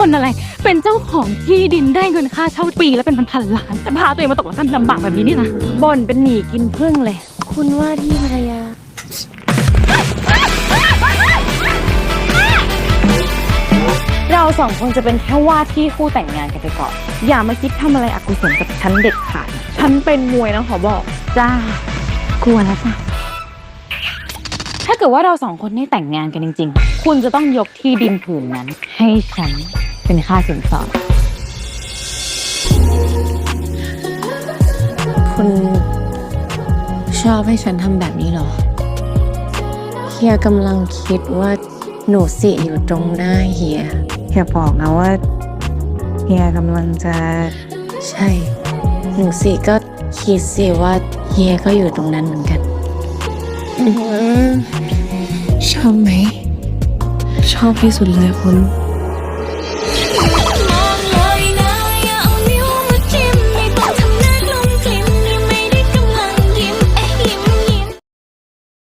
คนอะไรเป็นเจ้าของที่ดินได้เงินค่าเช่าปีแล้วเป็นพันๆล้านแต่พาตัวเองมาตกระกำลำบากแบบนี้นี่นะบ่นเป็นหนีกินพึ่งเลยคุณว่าที่ภรรยาเราสองคนจะเป็นแค่ว่าที่คู่แต่งงานกันไปก่อนอย่ามาคิดทำอะไรอกุศลกับฉันเด็ดขาดฉันเป็นมวยนะขอบอกจ้ากลัวแล้วจ้ะถ้าเกิดว่าเราสองคนได้แต่งงานกันจริงๆคุณจะต้องยกที่ดินผืนนั้นให้ฉันเป็นค่าสินสอดคุณชอบให้ฉันทำแบบนี้เหรอเฮียกำลังคิดว่าหนูสิอยู่ตรงหน้าเฮียอย่าบอกนะว่าเฮียกำลังจะใช่หนูสิก็คิดสิว่าเฮียก็อยู่ตรงนั้นเหมือนกันชอบไหมชอบที่สุดเลยคุณ